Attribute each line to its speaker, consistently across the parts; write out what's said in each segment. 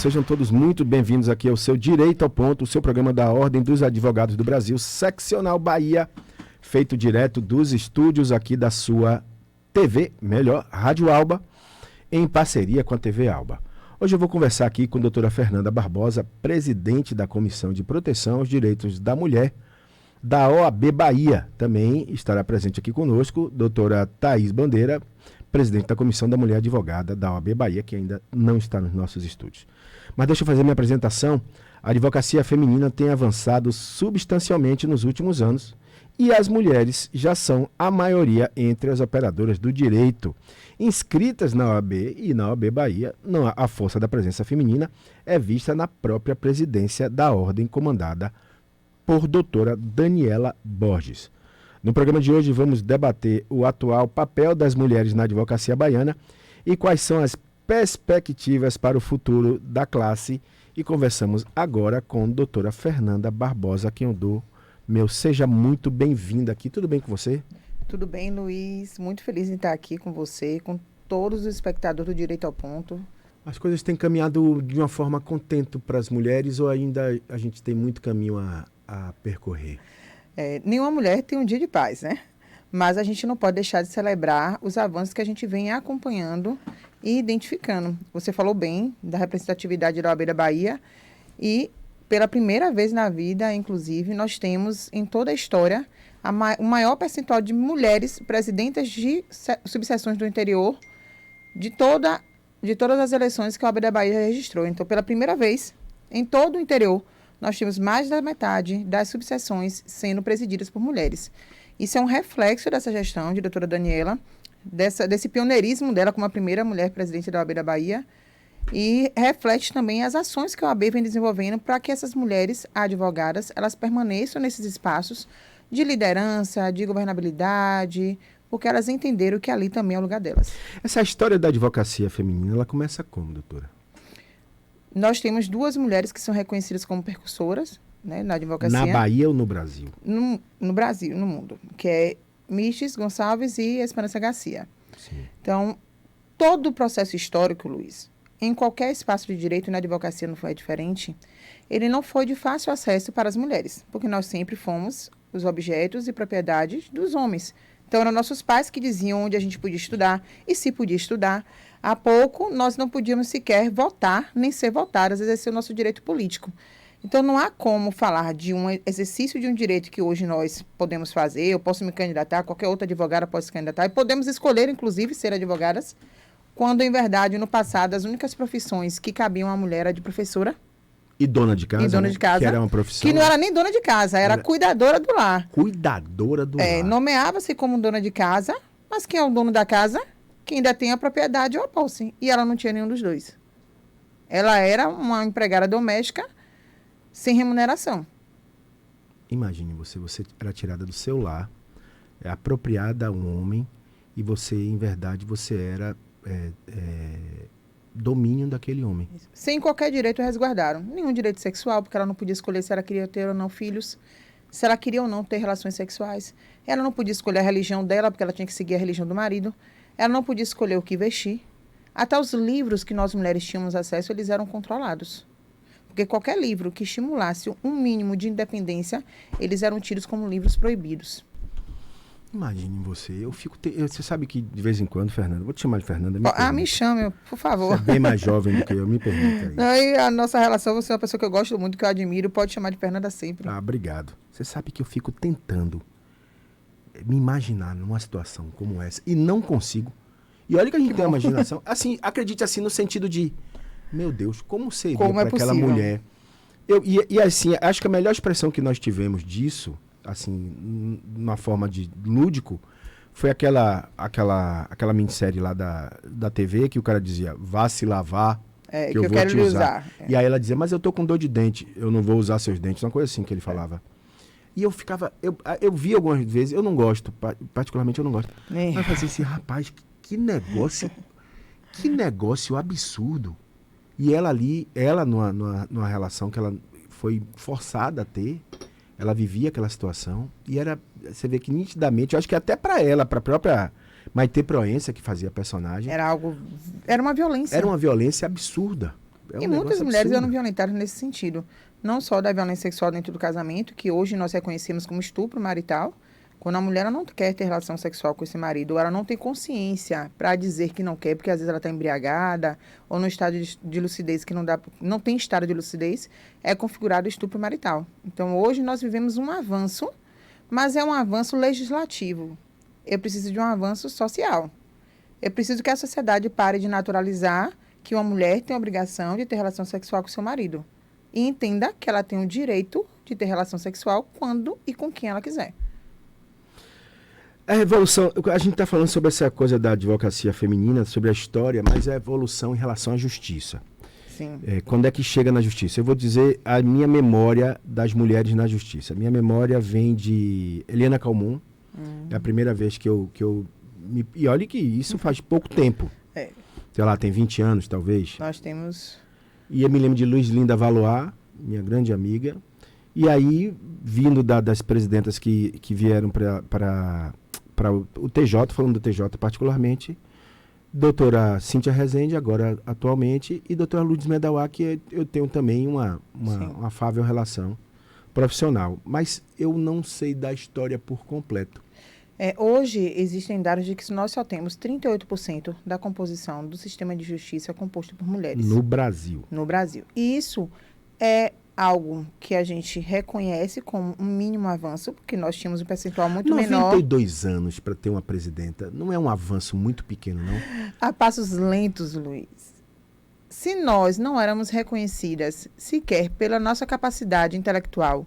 Speaker 1: sejam todos muito bem-vindos aqui ao seu Direito ao Ponto, o seu programa da Ordem dos Advogados do Brasil, Seccional Bahia, feito direto dos estúdios aqui da sua TV, melhor, Rádio Alba, em parceria com a TV Alba. Hoje eu vou conversar aqui com a doutora Fernanda Barbosa, presidente da Comissão de Proteção aos Direitos da Mulher da OAB Bahia. Também estará presente aqui conosco doutora Thaís Bandeira, presidente da Comissão da Mulher Advogada da OAB Bahia, que ainda não está nos nossos estúdios. Mas deixa eu fazer minha apresentação. A advocacia feminina tem avançado substancialmente nos últimos anos e as mulheres já são a maioria entre as operadoras do direito. Inscritas na OAB e na OAB Bahia, a força da presença feminina é vista na própria presidência da ordem comandada por doutora Daniela Borges. No programa de hoje vamos debater o atual papel das mulheres na advocacia baiana e quais são as perspectivas para o futuro da classe. E conversamos agora com a doutora Fernanda Barbosa, a quem eu dou meu seja muito bem-vinda aqui. Tudo bem com você?
Speaker 2: Tudo bem, Luiz. Muito feliz em estar aqui com você, com todos os espectadores do Direito ao Ponto.
Speaker 1: As coisas têm caminhado de uma forma contente para as mulheres ou ainda a gente tem muito caminho a percorrer?
Speaker 2: Nenhuma mulher tem um dia de paz, né? Mas a gente não pode deixar de celebrar os avanços que a gente vem acompanhando e identificando. Você falou bem da representatividade da OAB da Bahia e, pela primeira vez na vida, inclusive, nós temos em toda a história o maior percentual de mulheres presidentas de subseções do interior de todas as eleições que a OAB da Bahia registrou. Então, pela primeira vez, em todo o interior, nós temos mais da metade das subseções sendo presididas por mulheres. Isso é um reflexo dessa gestão de doutora Daniela, desse pioneirismo dela como a primeira mulher presidente da OAB da Bahia, e reflete também as ações que a OAB vem desenvolvendo para que essas mulheres advogadas, elas permaneçam nesses espaços de liderança, de governabilidade, porque elas entenderam que ali também é o lugar delas.
Speaker 1: Essa história da advocacia feminina, ela começa como, doutora?
Speaker 2: Nós temos duas mulheres que são reconhecidas como percursoras, né, na advocacia.
Speaker 1: Na Bahia ou no Brasil?
Speaker 2: No Brasil, no mundo, que é Miches Gonçalves e Esperança Garcia.
Speaker 1: Sim.
Speaker 2: Então, todo o processo histórico, Luiz, em qualquer espaço de direito, e na advocacia não foi diferente, ele não foi de fácil acesso para as mulheres, porque nós sempre fomos os objetos e propriedades dos homens. Então, eram nossos pais que diziam onde a gente podia estudar e se podia estudar. Há pouco, nós não podíamos sequer votar, nem ser votadas, exercer o nosso direito político. Então, não há como falar de um exercício de um direito que hoje nós podemos fazer, eu posso me candidatar, qualquer outra advogada pode se candidatar, e podemos escolher, inclusive, ser advogadas, quando, em verdade, no passado, as únicas profissões que cabiam à mulher era de professora.
Speaker 1: E dona de casa,
Speaker 2: e dona de casa,
Speaker 1: que era uma profissão.
Speaker 2: Que não era nem dona de casa, era cuidadora do lar.
Speaker 1: Cuidadora do lar.
Speaker 2: Nomeava-se como dona de casa, mas quem é o dono da casa? Quem ainda tem a propriedade ou a posse. E ela não tinha nenhum dos dois. Ela era uma empregada doméstica sem remuneração.
Speaker 1: Imagine você era tirada do seu lar, apropriada a um homem, e você, em verdade, você era domínio daquele homem.
Speaker 2: Sem qualquer direito resguardaram. Nenhum direito sexual, porque ela não podia escolher se ela queria ter ou não filhos, se ela queria ou não ter relações sexuais. Ela não podia escolher a religião dela, porque ela tinha que seguir a religião do marido. Ela não podia escolher o que vestir. Até os livros que nós mulheres tínhamos acesso, eles eram controlados. Porque qualquer livro que estimulasse um mínimo de independência, eles eram tidos como livros proibidos.
Speaker 1: Imagine você, você sabe que de vez em quando, Fernanda, vou te chamar de Fernanda.
Speaker 2: Me chame, por favor.
Speaker 1: Você é bem mais jovem do que eu, me permita aí.
Speaker 2: E a nossa relação, você é uma pessoa que eu gosto muito, que eu admiro, pode chamar de Fernanda sempre.
Speaker 1: Ah, obrigado. Você sabe que eu fico tentando me imaginar numa situação como essa e não consigo. E olha que a gente tem uma imaginação, assim, acredite assim, no sentido de, meu Deus, como seria para aquela mulher? E assim, acho que a melhor expressão que nós tivemos disso, assim, numa forma de lúdico, foi aquela minissérie lá da TV que o cara dizia, vá se lavar, que eu vou te usar. E aí ela dizia, mas eu tô com dor de dente, eu não vou usar seus dentes, uma coisa assim que ele falava. E eu ficava, eu vi algumas vezes, eu não gosto, particularmente eu não gosto. Mas eu falei assim, rapaz, que negócio absurdo. E ela ali, numa relação que ela foi forçada a ter, ela vivia aquela situação, e você vê que nitidamente, eu acho que até para ela, para a própria Maitê Proença, que fazia a personagem,
Speaker 2: era uma violência.
Speaker 1: Era uma violência absurda. É um
Speaker 2: E muitas
Speaker 1: negócio
Speaker 2: mulheres
Speaker 1: absurdo.
Speaker 2: eram violentadas nesse sentido. Não só da violência sexual dentro do casamento, que hoje nós reconhecemos como estupro marital, quando a mulher ela não quer ter relação sexual com esse marido, ou ela não tem consciência para dizer que não quer, porque às vezes ela está embriagada, ou no estado de lucidez que não tem estado de lucidez, é configurado estupro marital. Então, hoje nós vivemos um avanço, mas é um avanço legislativo. Eu preciso de um avanço social. Eu preciso que a sociedade pare de naturalizar que uma mulher tem a obrigação de ter relação sexual com seu marido. E entenda que ela tem o direito de ter relação sexual quando e com quem ela quiser.
Speaker 1: A evolução, a gente está falando sobre essa coisa da advocacia feminina, sobre a história, mas é a evolução em relação à justiça.
Speaker 2: Sim.
Speaker 1: Quando é que chega na justiça? Eu vou dizer a minha memória das mulheres na justiça. A minha memória vem de Helena Calmon. É a primeira vez que eu me... E olha que isso faz pouco tempo.
Speaker 2: É.
Speaker 1: Sei lá, tem 20 anos, talvez.
Speaker 2: Nós temos...
Speaker 1: E eu me lembro de Luiz Linda Valois, minha grande amiga. E aí, vindo das presidentas que vieram para o TJ, falando do TJ particularmente, doutora Cíntia Rezende, agora atualmente, e doutora Lourdes Medawá, que eu tenho também uma afável relação profissional. Mas eu não sei da história por completo.
Speaker 2: Hoje, existem dados de que nós só temos 38% da composição do sistema de justiça composto por mulheres.
Speaker 1: No Brasil.
Speaker 2: No Brasil. E isso é algo que a gente reconhece como um mínimo avanço, porque nós tínhamos um percentual muito menor.
Speaker 1: 92 anos para ter uma presidenta não é um avanço muito pequeno, não?
Speaker 2: A passos lentos, Luiz. Se nós não éramos reconhecidas sequer pela nossa capacidade intelectual,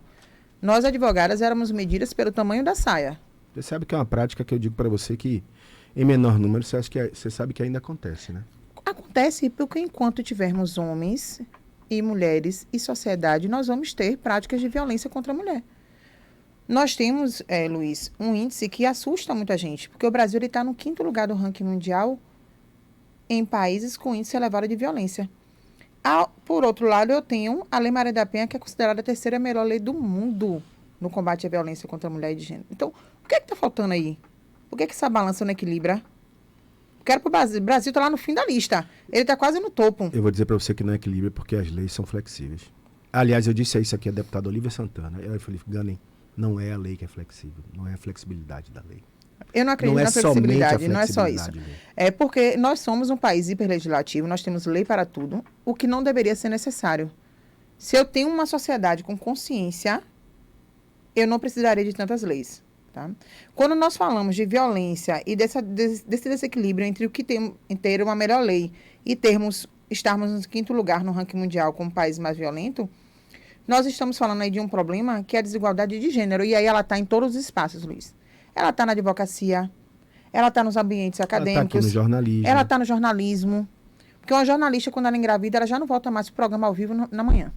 Speaker 2: nós advogadas éramos medidas pelo tamanho da saia.
Speaker 1: Você sabe que é uma prática que eu digo para você que, em menor número, você sabe que ainda acontece, né?
Speaker 2: Acontece porque enquanto tivermos homens e mulheres e sociedade, nós vamos ter práticas de violência contra a mulher. Nós temos, Luiz, um índice que assusta muita gente, porque o Brasil está no 5º lugar do ranking mundial em países com índice elevado de violência. Por outro lado, eu tenho a Lei Maria da Penha, que é considerada a 3ª melhor lei do mundo no combate à violência contra a mulher e de gênero. Então, o que é que está faltando aí? Por que essa balança não equilibra? Quero para o Brasil. O Brasil está lá no fim da lista. Ele está quase no topo.
Speaker 1: Eu vou dizer para você que não equilibra porque as leis são flexíveis. Aliás, eu disse isso aqui à deputada Olívia Santana. Ela falou, Ganem, não é a lei que é flexível, não é a flexibilidade da lei.
Speaker 2: Eu não acredito na flexibilidade, não é só isso.
Speaker 1: Lei.
Speaker 2: É porque nós somos um país hiperlegislativo, nós temos lei para tudo, o que não deveria ser necessário. Se eu tenho uma sociedade com consciência, eu não precisaria de tantas leis. Tá? Quando nós falamos de violência e desse desequilíbrio entre o que tem em ter uma melhor lei e estarmos no 5º lugar no ranking mundial como país mais violento, nós estamos falando aí de um problema que é a desigualdade de gênero. E aí ela está em todos os espaços, Luiz. Ela está na advocacia, ela está nos ambientes acadêmicos.
Speaker 1: Ela está no jornalismo.
Speaker 2: Ela está no jornalismo. Porque uma jornalista, quando ela engravida, ela já não volta mais para o programa ao vivo na manhã.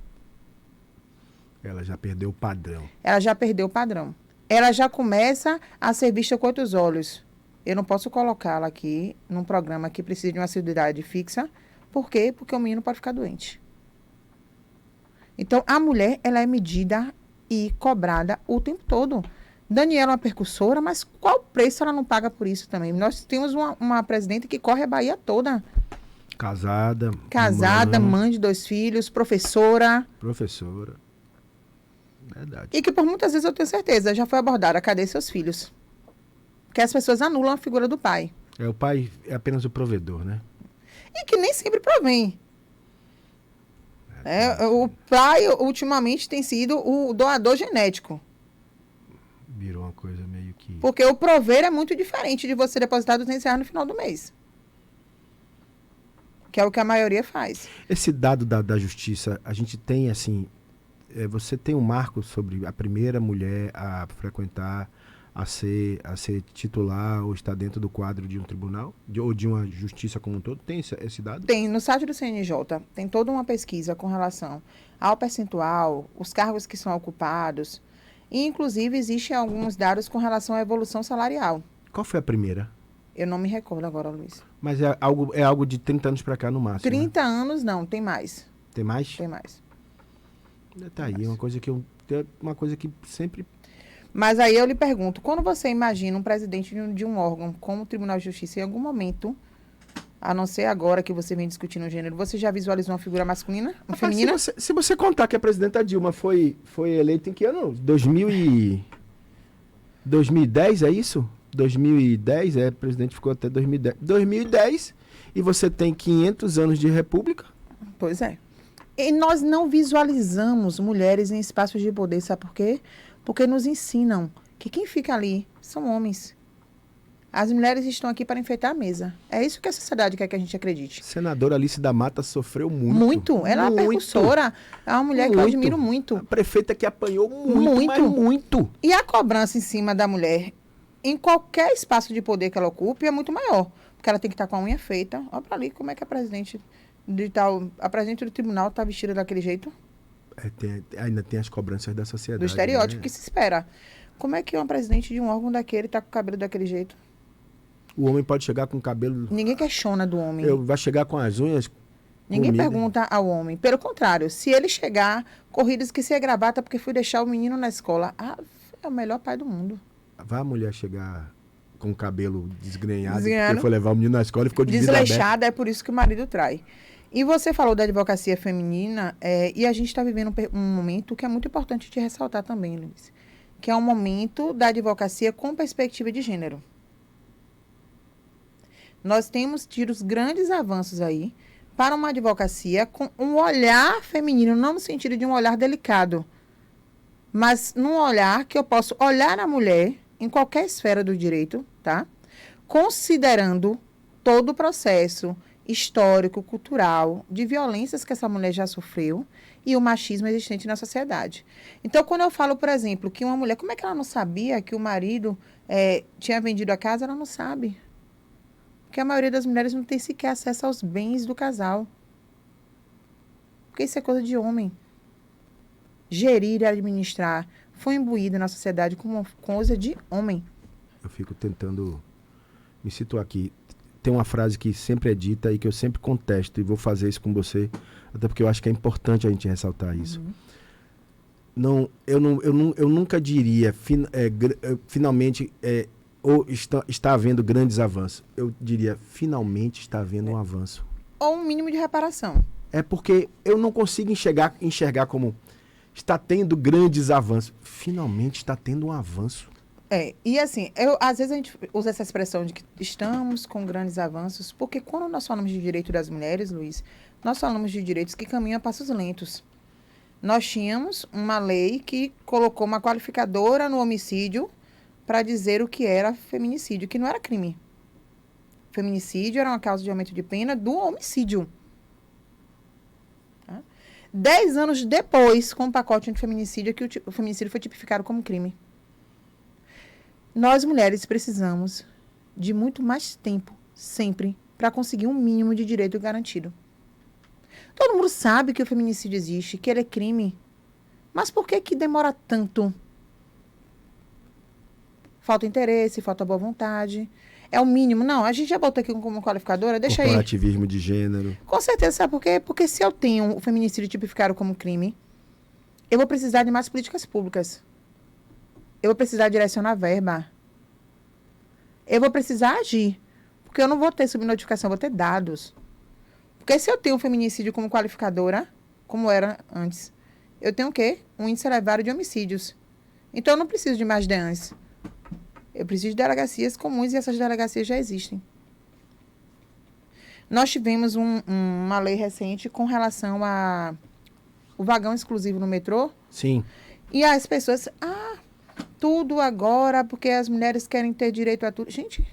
Speaker 1: Ela já perdeu o padrão.
Speaker 2: Ela já perdeu o padrão. Ela já começa a ser vista com outros olhos. Eu não posso colocá-la aqui num programa que precisa de uma assiduidade fixa. Por quê? Porque o menino pode ficar doente. Então, a mulher, ela é medida e cobrada o tempo todo. Daniela é uma percussora, mas qual preço ela não paga por isso também? Nós temos uma presidenta que corre a Bahia toda.
Speaker 1: Casada,
Speaker 2: mãe de 2 filhos, professora.
Speaker 1: Verdade.
Speaker 2: E que por muitas vezes eu tenho certeza, já foi abordada, cadê seus filhos? Porque as pessoas anulam a figura do pai.
Speaker 1: O pai é apenas o provedor, né?
Speaker 2: E que nem sempre provém. O pai, ultimamente, tem sido o doador genético.
Speaker 1: Virou uma coisa meio que...
Speaker 2: Porque o prover é muito diferente de você depositar R$200 no final do mês. Que é o que a maioria faz.
Speaker 1: Esse dado da justiça, a gente tem, assim... você tem um marco sobre a primeira mulher a frequentar, a ser titular ou estar dentro do quadro de um tribunal? Ou de uma justiça como um todo? Tem esse dado?
Speaker 2: Tem. No site do CNJ, tem toda uma pesquisa com relação ao percentual, os cargos que são ocupados. E, inclusive, existem alguns dados com relação à evolução salarial.
Speaker 1: Qual foi a primeira?
Speaker 2: Eu não me recordo agora, Luiz.
Speaker 1: Mas é algo de 30 anos para cá no máximo,
Speaker 2: 30
Speaker 1: né?
Speaker 2: anos, não. Tem mais.
Speaker 1: Tem mais?
Speaker 2: Tem mais.
Speaker 1: Tá aí, uma coisa que sempre...
Speaker 2: Mas aí eu lhe pergunto, quando você imagina um presidente de um órgão como o Tribunal de Justiça, em algum momento, A não ser agora que você vem discutindo o gênero. Você já visualizou uma figura masculina? Uma
Speaker 1: Rapaz,
Speaker 2: feminina?
Speaker 1: se você contar que a presidenta Dilma foi eleita em que ano? 2010, é isso? 2010, o presidente ficou até 2010. 2010, e você tem 500 anos de república?
Speaker 2: Pois é. E nós não visualizamos mulheres em espaços de poder, sabe por quê? Porque nos ensinam que quem fica ali são homens. As mulheres estão aqui para enfeitar a mesa. É isso que a sociedade quer que a gente acredite.
Speaker 1: Senadora Alice da Mata sofreu muito.
Speaker 2: Muito. Ela é uma percussora. É uma mulher que eu admiro muito.
Speaker 1: A prefeita que apanhou muito, mas muito.
Speaker 2: E a cobrança em cima da mulher, em qualquer espaço de poder que ela ocupe, é muito maior. Porque ela tem que estar com a unha feita. Olha para ali como é que a presidente do tribunal está vestida daquele jeito.
Speaker 1: Ainda tem as cobranças da sociedade.
Speaker 2: Do estereótipo,
Speaker 1: né?
Speaker 2: que se espera. Como é que uma presidente de um órgão daquele está com o cabelo daquele jeito?
Speaker 1: O homem pode chegar com o cabelo...
Speaker 2: Ninguém questiona do homem.
Speaker 1: Vai chegar com as unhas...
Speaker 2: Ninguém pergunta ao homem. Pelo contrário, se ele chegar, corridas que se é gravata porque fui deixar o menino na escola. É o melhor pai do mundo.
Speaker 1: Vai a mulher chegar com o cabelo desgrenhado porque foi levar o menino na escola e ficou de vida
Speaker 2: desleixada, é por isso que o marido trai. E você falou da advocacia feminina, e a gente está vivendo um momento que é muito importante de ressaltar também, Luiz, que é um momento da advocacia com perspectiva de gênero. Nós temos tido os grandes avanços aí para uma advocacia com um olhar feminino, não no sentido de um olhar delicado, mas num olhar que eu posso olhar a mulher em qualquer esfera do direito, tá? Considerando todo o processo histórico, cultural, de violências que essa mulher já sofreu e o machismo existente na sociedade. Então, quando eu falo, por exemplo, que uma mulher, como é que ela não sabia que o marido tinha vendido a casa? Ela não sabe. Porque a maioria das mulheres não tem sequer acesso aos bens do casal. Porque isso é coisa de homem. Gerir e administrar foi imbuído na sociedade como uma coisa de homem.
Speaker 1: Eu fico tentando me situar aqui. Tem uma frase que sempre é dita e que eu sempre contesto, e vou fazer isso com você, até porque eu acho que é importante a gente ressaltar isso. Eu nunca diria, finalmente, ou está havendo grandes avanços. Eu diria, finalmente está havendo um avanço.
Speaker 2: Ou um mínimo de reparação.
Speaker 1: É porque eu não consigo enxergar como está tendo grandes avanços. Finalmente está tendo um avanço.
Speaker 2: E assim, às vezes a gente usa essa expressão de que estamos com grandes avanços, porque quando nós falamos de direito das mulheres, Luiz, nós falamos de direitos que caminham a passos lentos. Nós tínhamos uma lei que colocou uma qualificadora no homicídio para dizer o que era feminicídio, que não era crime. Feminicídio era uma causa de aumento de pena do homicídio. 10 anos depois, com o pacote antifeminicídio, que o feminicídio foi tipificado como crime. Nós, mulheres, precisamos de muito mais tempo, sempre, para conseguir um mínimo de direito garantido. Todo mundo sabe que o feminicídio existe, que ele é crime. Mas por que demora tanto? Falta interesse, falta boa vontade. É o mínimo. Não, a gente já botou aqui como qualificadora, deixa aí.
Speaker 1: Corporativismo de gênero.
Speaker 2: Com certeza, sabe por quê? Porque se eu tenho o feminicídio tipificado como crime, eu vou precisar de mais políticas públicas. Eu vou precisar direcionar verba. Eu vou precisar agir. Porque eu não vou ter subnotificação, eu vou ter dados. Porque se eu tenho o feminicídio como qualificadora, como era antes, eu tenho o quê? Um índice elevado de homicídios. Então, eu não preciso de mais DEANs. Eu preciso de delegacias comuns e essas delegacias já existem. Nós tivemos uma lei recente com relação a o vagão exclusivo no metrô.
Speaker 1: Sim.
Speaker 2: E as pessoas... tudo agora, porque as mulheres querem ter direito a tudo. Gente,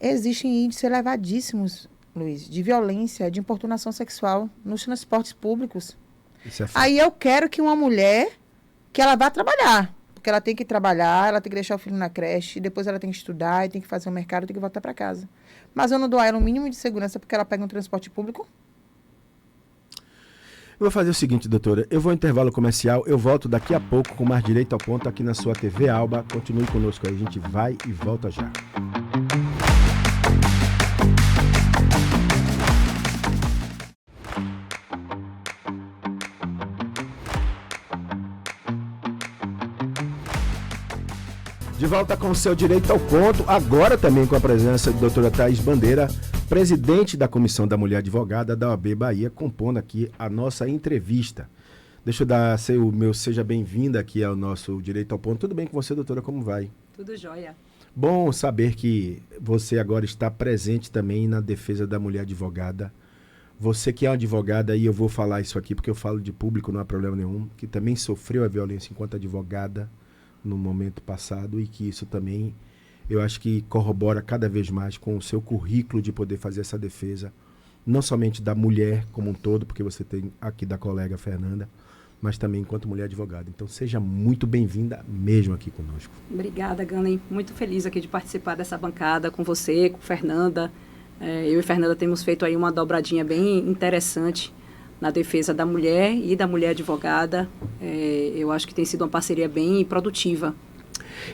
Speaker 2: existem índices elevadíssimos, Luiz, de violência, de importunação sexual nos transportes públicos.
Speaker 1: Isso é
Speaker 2: Aí eu quero que uma mulher, que ela vá trabalhar, porque ela tem que trabalhar, ela tem que deixar o filho na creche, depois ela tem que estudar, e tem que fazer o mercado, tem que voltar para casa. Mas eu não dou a ela um mínimo de segurança porque ela pega um transporte público?
Speaker 1: Eu vou fazer o seguinte, doutora. Eu vou ao intervalo comercial. Eu volto daqui a pouco com mais Direito ao Ponto aqui na sua TV Alba. Continue conosco aí. A gente vai e volta já. De volta com o seu Direito ao Ponto. Agora também com a presença da doutora Thaís Bandeira, presidente da Comissão da Mulher Advogada da OAB Bahia, compondo aqui a nossa entrevista. Deixa eu dar o meu seja bem-vinda aqui ao nosso Direito ao Ponto. Tudo bem com você, doutora? Como vai?
Speaker 3: Tudo jóia.
Speaker 1: Bom saber que você agora está presente também na defesa da mulher advogada. Você que é uma advogada, e eu vou falar isso aqui porque eu falo de público, não há problema nenhum, que também sofreu a violência enquanto advogada no momento passado e que isso também, eu acho que corrobora cada vez mais com o seu currículo de poder fazer essa defesa, não somente da mulher como um todo, porque você tem aqui da colega Fernanda, mas também enquanto mulher advogada. Então, seja muito bem-vinda mesmo aqui conosco.
Speaker 3: Obrigada, Gani. Muito feliz aqui de participar dessa bancada com você, com Fernanda. Eu e Fernanda temos feito aí uma dobradinha bem interessante na defesa da mulher e da mulher advogada. Eu acho que tem sido uma parceria bem produtiva.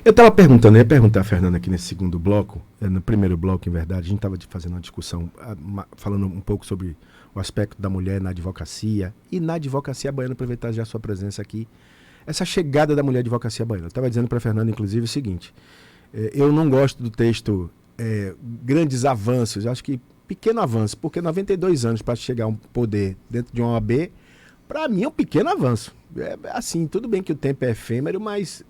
Speaker 1: Eu estava perguntando, eu ia perguntar a Fernanda aqui nesse segundo bloco, no primeiro bloco, em verdade, a gente estava fazendo uma discussão, falando um pouco sobre o aspecto da mulher na advocacia, e na advocacia baiana, aproveitar já a sua presença aqui, essa chegada da mulher à advocacia baiana. Eu estava dizendo para a Fernanda, inclusive, o seguinte, eu não gosto do texto grandes avanços, eu acho que pequeno avanço, porque 92 anos para chegar a um poder dentro de uma OAB, para mim é um pequeno avanço. Assim, tudo bem que o tempo é efêmero, mas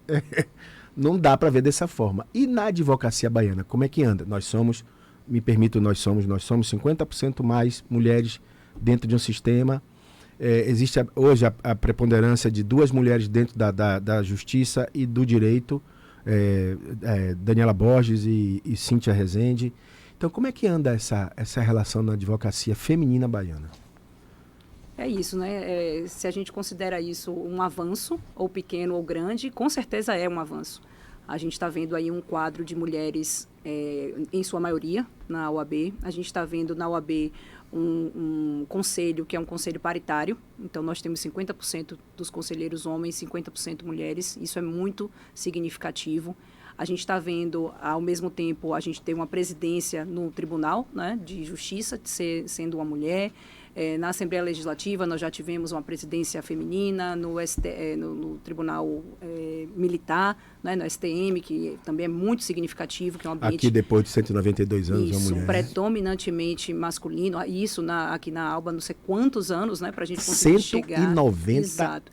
Speaker 1: não dá para ver dessa forma. E na advocacia baiana, como é que anda? Nós somos 50% mais mulheres dentro de um sistema. Existe hoje a preponderância de 2 mulheres dentro da justiça e do direito, Daniela Borges e Cíntia Rezende. Então, como é que anda essa relação na advocacia feminina baiana?
Speaker 3: É isso, né? Se a gente considera isso um avanço, ou pequeno ou grande, com certeza é um avanço. A gente está vendo aí um quadro de mulheres, em sua maioria, na OAB. A gente está vendo na OAB um conselho, que é um conselho paritário. Então, nós temos 50% dos conselheiros homens, 50% mulheres. Isso é muito significativo. A gente está vendo, ao mesmo tempo, a gente tem uma presidência no Tribunal, né, de Justiça, sendo uma mulher. Na Assembleia Legislativa, nós já tivemos uma presidência feminina, no Tribunal Militar, né, no STM, que também é muito significativo, que é um ambiente...
Speaker 1: Aqui, depois de 192 anos,
Speaker 3: isso,
Speaker 1: uma mulher...
Speaker 3: predominantemente masculino. Isso aqui na Alba, não sei quantos anos, né, para a gente conseguir chegar...
Speaker 1: 192.
Speaker 3: Exato.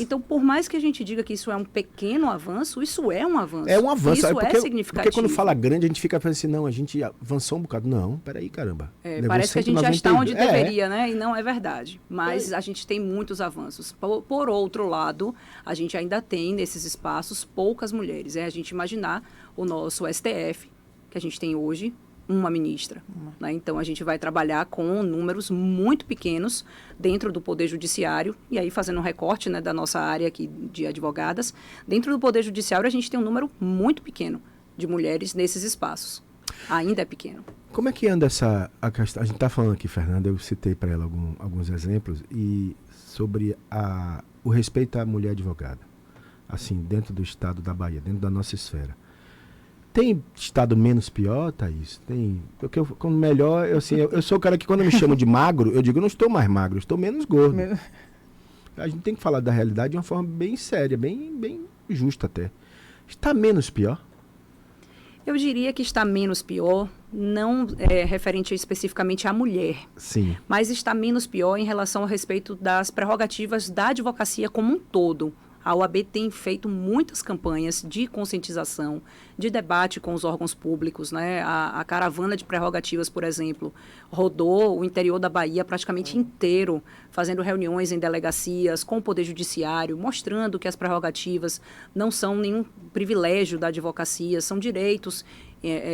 Speaker 3: Então, por mais que a gente diga que isso é um pequeno avanço, isso é um avanço.
Speaker 1: É um avanço.
Speaker 3: Isso é significativo.
Speaker 1: Porque quando fala grande, a gente fica pensando assim, não, a gente avançou um bocado. Não, peraí, caramba.
Speaker 3: Parece que a gente já está onde deveria. Né? E não é verdade, mas a gente tem muitos avanços. Por outro lado, a gente ainda tem nesses espaços poucas mulheres. É a gente imaginar o nosso STF, que a gente tem hoje, uma ministra. Né? Então, a gente vai trabalhar com números muito pequenos dentro do Poder Judiciário, e aí fazendo um recorte, né, da nossa área aqui de advogadas, dentro do Poder Judiciário a gente tem um número muito pequeno de mulheres nesses espaços. Ainda é pequeno.
Speaker 1: Como é que anda a questão? A gente está falando aqui, Fernanda, eu citei para ela alguns exemplos, e sobre o respeito à mulher advogada, assim, dentro do estado da Bahia, dentro da nossa esfera. Tem estado menos pior, Thaís? Tem. Porque como melhor, eu sou o cara que quando me chamam de magro, eu digo, eu não estou mais magro, eu estou menos gordo. A gente tem que falar da realidade de uma forma bem séria, bem justa até. Está menos pior?
Speaker 3: Eu diria que está menos pior, não referente especificamente à mulher.
Speaker 1: Sim.
Speaker 3: Mas está menos pior em relação ao respeito das prerrogativas da advocacia como um todo. A OAB tem feito muitas campanhas de conscientização, de debate com os órgãos públicos, né? A caravana de prerrogativas, por exemplo, rodou o interior da Bahia praticamente inteiro, fazendo reuniões em delegacias com o Poder Judiciário, mostrando que as prerrogativas não são nenhum privilégio da advocacia, são direitos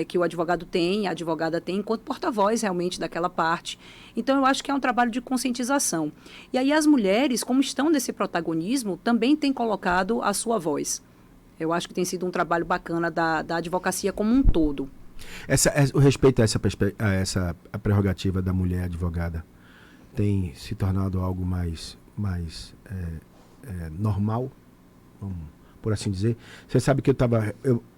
Speaker 3: que o advogado tem, a advogada tem, enquanto porta-voz realmente daquela parte. Então, eu acho que é um trabalho de conscientização. E aí as mulheres, como estão nesse protagonismo, também têm colocado a sua voz. Eu acho que tem sido um trabalho bacana da advocacia como um todo.
Speaker 1: O respeito a essa prerrogativa da mulher advogada tem se tornado algo mais normal, por assim dizer. Você sabe que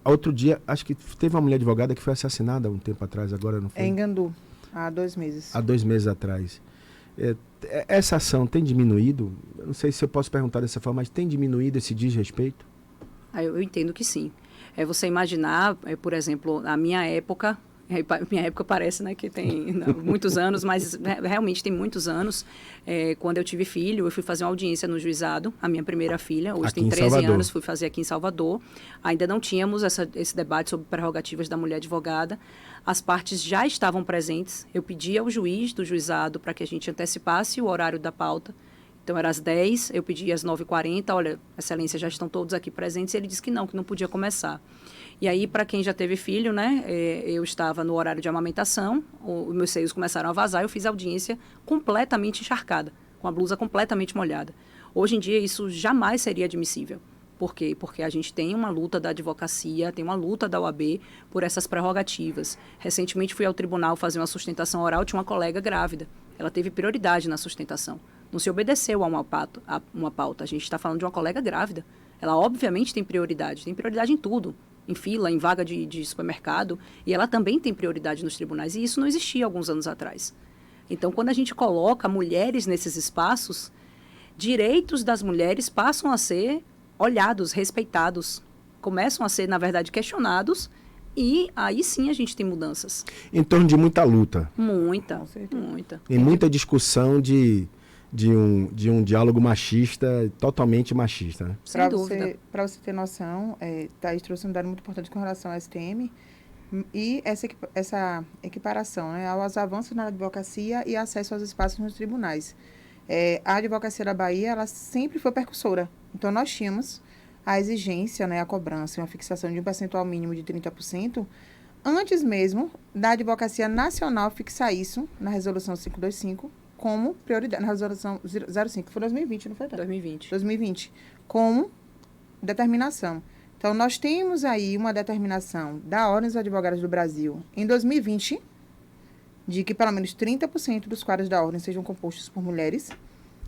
Speaker 1: outro dia, acho que teve uma mulher advogada que foi assassinada há um tempo atrás, agora não foi?
Speaker 2: Em Gandu, há 2 meses.
Speaker 1: Há 2 meses atrás. Essa ação tem diminuído? Eu não sei se eu posso perguntar dessa forma, mas tem diminuído esse desrespeito?
Speaker 3: Eu entendo que sim. Você imaginar, por exemplo, na minha época, Minha época parece, né, que tem muitos anos, mas realmente tem muitos anos. Quando eu tive filho, eu fui fazer uma audiência no juizado, a minha primeira filha, hoje
Speaker 1: Aqui
Speaker 3: tem
Speaker 1: em
Speaker 3: 13
Speaker 1: Salvador.
Speaker 3: anos, fui fazer aqui em Salvador. Ainda não tínhamos esse debate sobre prerrogativas da mulher advogada. As partes já estavam presentes. Eu pedi ao juiz do juizado para que a gente antecipasse o horário da pauta. Então, era às 10, eu pedi às 9h40, olha, excelência, já estão todos aqui presentes, e ele disse que não podia começar. E aí, para quem já teve filho, né, eu estava no horário de amamentação, os meus seios começaram a vazar, eu fiz a audiência completamente encharcada, com a blusa completamente molhada. Hoje em dia, isso jamais seria admissível. Por quê? Porque a gente tem uma luta da advocacia, tem uma luta da OAB por essas prerrogativas. Recentemente, fui ao tribunal fazer uma sustentação oral, tinha uma colega grávida. Ela teve prioridade na sustentação. Não se obedeceu a uma pauta. A gente está falando de uma colega grávida. Ela, obviamente, tem prioridade em tudo. Em fila, em vaga de supermercado. E ela também tem prioridade nos tribunais. E isso não existia alguns anos atrás. Então, quando a gente coloca mulheres nesses espaços, direitos das mulheres passam a ser olhados, respeitados. Começam a ser, na verdade, questionados. E aí sim a gente tem mudanças.
Speaker 1: Em torno de muita luta.
Speaker 3: Muita.
Speaker 1: E muita discussão de um diálogo machista, totalmente machista, né?
Speaker 3: Sem dúvida.
Speaker 2: Para você ter noção, Thaís trouxe um dado muito importante com relação ao STM e essa equiparação, né, aos avanços na advocacia e acesso aos espaços nos tribunais. A advocacia da Bahia, ela sempre foi percussora. Então, nós tínhamos a exigência, né, a cobrança, uma fixação de um percentual mínimo de 30%, antes mesmo da advocacia nacional fixar isso na resolução 525, como prioridade, na resolução 05, que foi 2020, não foi? 2020, como determinação. Então, nós temos aí uma determinação da Ordem dos Advogados do Brasil em 2020, de que pelo menos 30% dos quadros da Ordem sejam compostos por mulheres,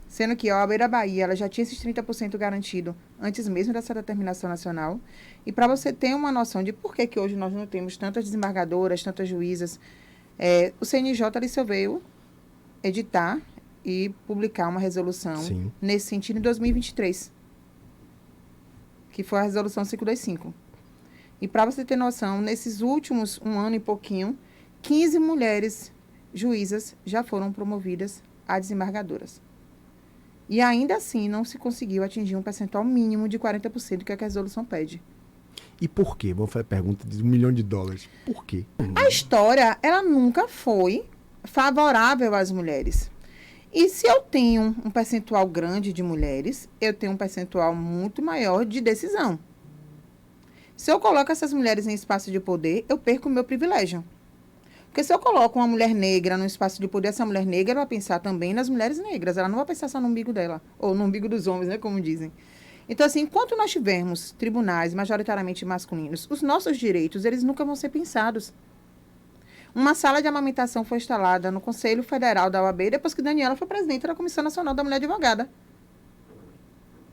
Speaker 2: sendo que a OAB da Bahia ela já tinha esses 30% garantido antes mesmo dessa determinação nacional. E para você ter uma noção de por que hoje nós não temos tantas desembargadoras, tantas juízas, o CNJ veio editar e publicar uma resolução
Speaker 1: Sim.
Speaker 2: nesse sentido em 2023, que foi a resolução 525. E para você ter noção, nesses últimos um ano e pouquinho, 15 mulheres juízas já foram promovidas a desembargadoras. E ainda assim não se conseguiu atingir um percentual mínimo de 40%, que é o que a resolução pede.
Speaker 1: E por quê? Vamos fazer a pergunta de $1 milhão. Por quê?
Speaker 2: A história, ela nunca foi favorável às mulheres. E se eu tenho um percentual grande de mulheres, eu tenho um percentual muito maior de decisão. Se eu coloco essas mulheres em espaço de poder, eu perco o meu privilégio. Porque se eu coloco uma mulher negra no espaço de poder, essa mulher negra vai pensar também nas mulheres negras. Ela não vai pensar só no umbigo dela, ou no umbigo dos homens, né, como dizem. Então, assim, enquanto nós tivermos tribunais majoritariamente masculinos, os nossos direitos, eles nunca vão ser pensados. Uma sala de amamentação foi instalada no Conselho Federal da OAB depois que Daniela foi presidente da Comissão Nacional da Mulher Advogada,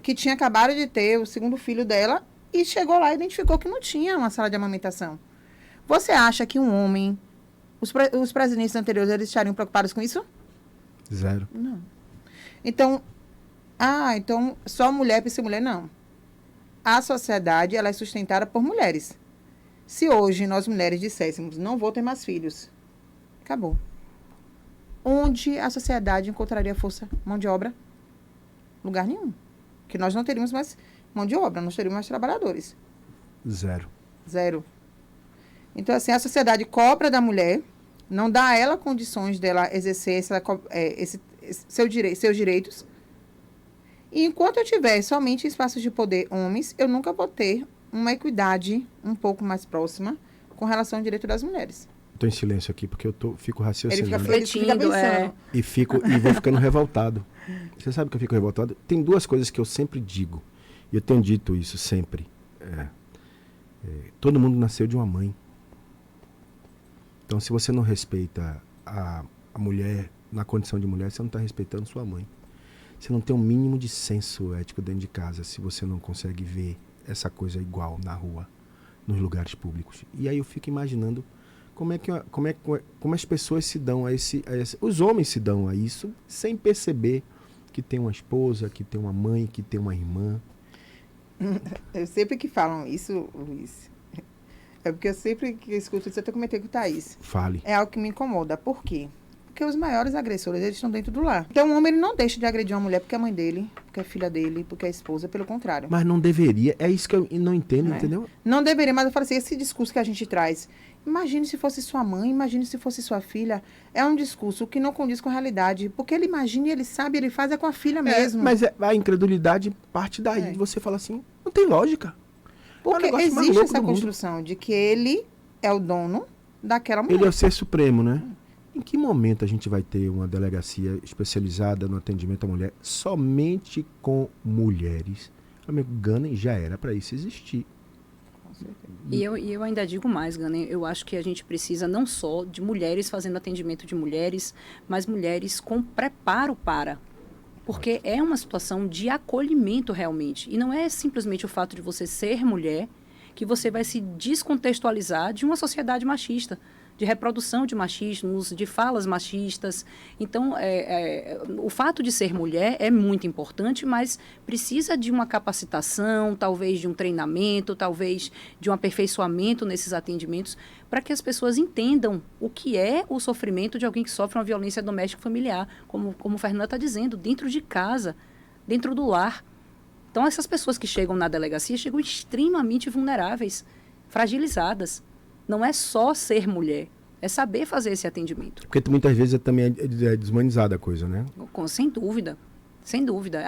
Speaker 2: que tinha acabado de ter o segundo filho dela e chegou lá e identificou que não tinha uma sala de amamentação. Você acha que um homem, os presidentes anteriores, eles estariam preocupados com isso?
Speaker 1: Zero.
Speaker 2: Não. Então, só mulher para ser mulher, não. A sociedade, ela é sustentada por mulheres. Se hoje nós mulheres disséssemos, não vou ter mais filhos, acabou. Onde a sociedade encontraria força, mão de obra? Lugar nenhum. Porque nós não teríamos mais mão de obra, nós teríamos mais trabalhadores. Zero. Então, assim, a sociedade cobra da mulher, não dá a ela condições dela exercer seus direitos. E enquanto eu tiver somente espaços de poder homens, eu nunca vou ter uma equidade um pouco mais próxima com relação ao direito das mulheres.
Speaker 1: Estou em silêncio aqui porque fico raciocinando.
Speaker 2: Ele fica pensando.
Speaker 1: E vou ficando revoltado. Você sabe que eu fico revoltado? Tem duas coisas que eu sempre digo, e eu tenho dito isso sempre. Todo mundo nasceu de uma mãe. Então, se você não respeita a mulher na condição de mulher, você não está respeitando sua mãe. Você não tem um mínimo de senso ético dentro de casa se você não consegue ver essa coisa igual na rua, nos lugares públicos. E aí eu fico imaginando como as pessoas se dão a esse... Os homens se dão a isso sem perceber que tem uma esposa, que tem uma mãe, que tem uma irmã.
Speaker 2: Eu sempre que falam isso, Luiz, É porque eu sempre que escuto isso, eu até comentei com o Thaís.
Speaker 1: Fale.
Speaker 2: É algo que me incomoda. Por quê? Porque os maiores agressores, eles estão dentro do lar. Então, o homem ele não deixa de agredir uma mulher porque é mãe dele, porque é filha dele, porque é esposa, pelo contrário.
Speaker 1: Mas não deveria. É isso que eu não entendo,
Speaker 2: É.
Speaker 1: entendeu?
Speaker 2: Não deveria, mas eu falo assim, esse discurso que a gente traz, imagine se fosse sua mãe, imagine se fosse sua filha, é um discurso que não condiz com a realidade, porque ele imagina, ele sabe, ele faz é com a filha mesmo.
Speaker 1: Mas a incredulidade parte daí.
Speaker 2: É.
Speaker 1: Você fala assim, não tem lógica.
Speaker 2: Porque
Speaker 1: é o negócio mais
Speaker 2: existe
Speaker 1: louco
Speaker 2: essa
Speaker 1: do mundo.
Speaker 2: construção de que ele é o dono daquela mulher.
Speaker 1: Ele é o ser supremo, né? Em que momento a gente vai ter uma delegacia especializada no atendimento à mulher somente com mulheres? Amigo, Gunning já era para isso existir.
Speaker 2: Com certeza.
Speaker 3: E eu ainda digo mais, Gane, eu acho que a gente precisa não só de mulheres fazendo atendimento de mulheres, mas mulheres com preparo para. Porque é uma situação de acolhimento realmente. E não é simplesmente o fato de você ser mulher que você vai se descontextualizar de uma sociedade machista, de reprodução de machismos, de falas machistas. Então, o fato de ser mulher é muito importante, mas precisa de uma capacitação, talvez de um treinamento, talvez de um aperfeiçoamento nesses atendimentos, para que as pessoas entendam o que é o sofrimento de alguém que sofre uma violência doméstica familiar, como o Fernanda está dizendo, dentro de casa, dentro do lar. Então, essas pessoas que chegam na delegacia chegam extremamente vulneráveis, fragilizadas. Não é só ser mulher, é saber fazer esse atendimento.
Speaker 1: Porque muitas vezes também é deshumanizada a coisa, né?
Speaker 3: Sem dúvida, sem dúvida.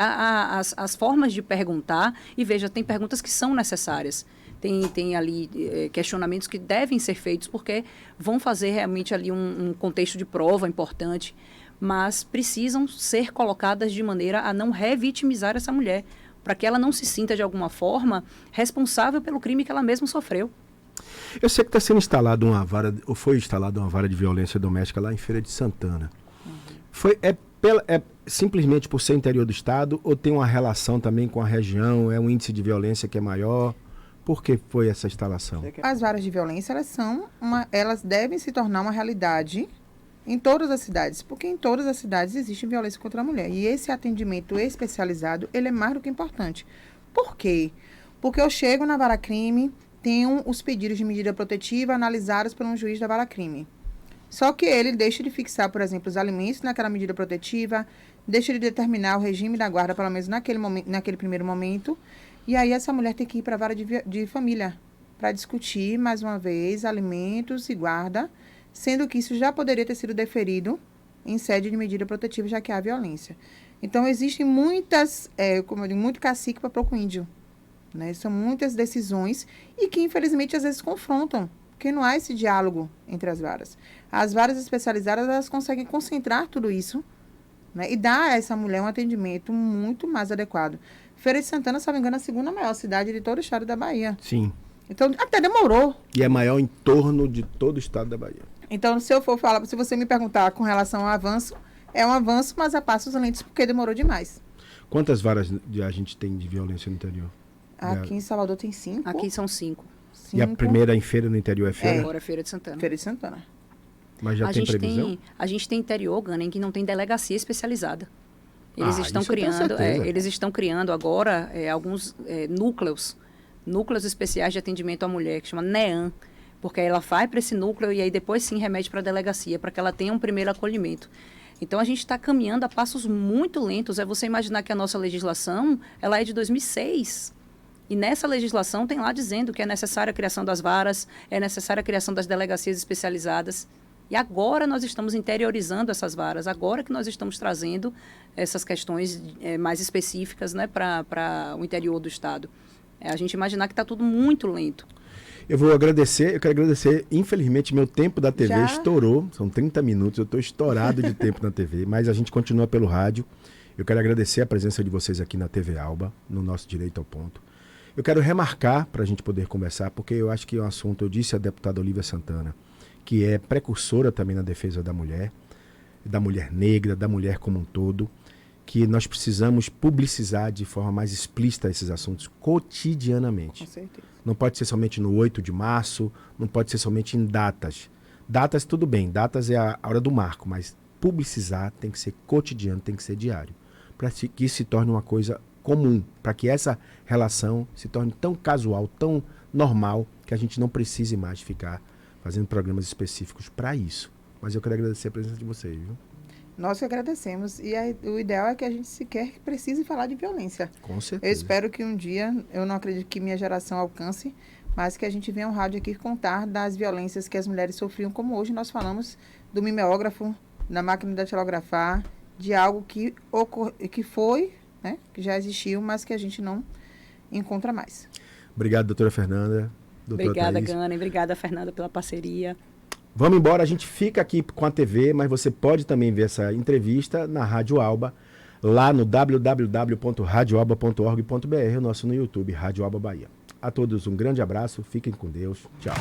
Speaker 3: As formas de perguntar, e veja, tem perguntas que são necessárias. Tem ali questionamentos que devem ser feitos, porque vão fazer realmente ali um contexto de prova importante, mas precisam ser colocadas de maneira a não revitimizar essa mulher, para que ela não se sinta, de alguma forma, responsável pelo crime que ela mesma sofreu.
Speaker 1: Eu sei que está sendo instalada uma vara, ou foi instalada uma vara de violência doméstica lá em Feira de Santana. É simplesmente por ser interior do estado ou tem uma relação também com a região? É um índice de violência que é maior? Por que foi essa instalação?
Speaker 2: As varas de violência, elas devem se tornar uma realidade em todas as cidades, porque em todas as cidades existe violência contra a mulher. E esse atendimento especializado, ele é mais do que importante. Por quê? Porque eu chego na vara crime, tenho os pedidos de medida protetiva analisados por um juiz da vara crime. Só que ele deixa de fixar, por exemplo, os alimentos naquela medida protetiva, deixa de determinar o regime da guarda, pelo menos naquele primeiro momento, e aí essa mulher tem que ir para a vara de família para discutir, mais uma vez, alimentos e guarda, sendo que isso já poderia ter sido deferido em sede de medida protetiva, já que há violência. Então, existem muitas, como eu digo, muito cacique para pouco índio. Né? São muitas decisões e que, infelizmente, às vezes confrontam, porque não há esse diálogo entre as varas. As varas especializadas, elas conseguem concentrar tudo isso, né? E dar a essa mulher um atendimento muito mais adequado. Feira de Santana, se não me engano, é a segunda maior cidade de todo o estado da Bahia.
Speaker 1: Sim.
Speaker 2: Então, até demorou.
Speaker 1: E é maior em torno de todo o estado da Bahia.
Speaker 2: Então, se você me perguntar com relação ao avanço, é um avanço, mas a passos lentos, porque demorou demais.
Speaker 1: Quantas varas a gente tem de violência no interior?
Speaker 2: Aqui em Salvador tem 5.
Speaker 3: Aqui são 5.
Speaker 1: E a primeira em Feira no interior é Feira?
Speaker 3: Agora é Feira de Santana.
Speaker 2: Feira de Santana.
Speaker 1: Mas já tem previsão?
Speaker 3: A gente tem interior, Gana, em que não tem delegacia especializada. Eles estão
Speaker 1: isso eu tenho
Speaker 3: criando,
Speaker 1: certeza.
Speaker 3: eles estão criando agora alguns núcleos especiais de atendimento à mulher, que chama NEAM, porque ela vai para esse núcleo e aí depois sim remete para a delegacia, para que ela tenha um primeiro acolhimento. Então, a gente está caminhando a passos muito lentos. É você imaginar que a nossa legislação, ela é de 2006. E nessa legislação tem lá dizendo que é necessária a criação das varas, é necessária a criação das delegacias especializadas. E agora nós estamos interiorizando essas varas, agora que nós estamos trazendo essas questões mais específicas, né, para o interior do estado. A gente imaginar que está tudo muito lento.
Speaker 1: Eu quero agradecer, infelizmente meu tempo da TV estourou, são 30 minutos, eu estou estourado de tempo na TV, mas a gente continua pelo rádio. Eu quero agradecer a presença de vocês aqui na TV Alba, no nosso Direito ao Ponto. Eu quero remarcar para a gente poder conversar, porque eu acho que é um assunto, eu disse à deputada Olívia Santana, que é precursora também na defesa da mulher negra, da mulher como um todo, que nós precisamos publicizar de forma mais explícita esses assuntos cotidianamente.
Speaker 2: Com certeza.
Speaker 1: Não pode ser somente no 8 de março, não pode ser somente em datas. Datas, tudo bem, datas é a hora do marco, mas publicizar tem que ser cotidiano, tem que ser diário, para que isso se torne uma coisa comum, para que essa relação se torne tão casual, tão normal, que que a gente não precise mais ficar fazendo programas específicos para isso. Mas eu quero agradecer a presença de vocês, viu?
Speaker 2: Nós que agradecemos. E o ideal é que a gente sequer precise falar de violência.
Speaker 1: Com certeza.
Speaker 2: Eu espero que um dia, eu não acredito que minha geração alcance, mas que a gente venha ao rádio aqui contar das violências que as mulheres sofriam, como hoje nós falamos do mimeógrafo, da máquina de datilografar, de algo que foi, né, que já existiu, mas que a gente não encontra mais.
Speaker 1: Obrigado, doutora Fernanda.
Speaker 3: Obrigada,
Speaker 1: Thaís.
Speaker 3: Gana. Obrigada, Fernanda, pela parceria.
Speaker 1: Vamos embora, a gente fica aqui com a TV, mas você pode também ver essa entrevista na Rádio Alba, lá no www.radioalba.org.br, o nosso no YouTube, Rádio Alba Bahia. A todos um grande abraço, fiquem com Deus, tchau.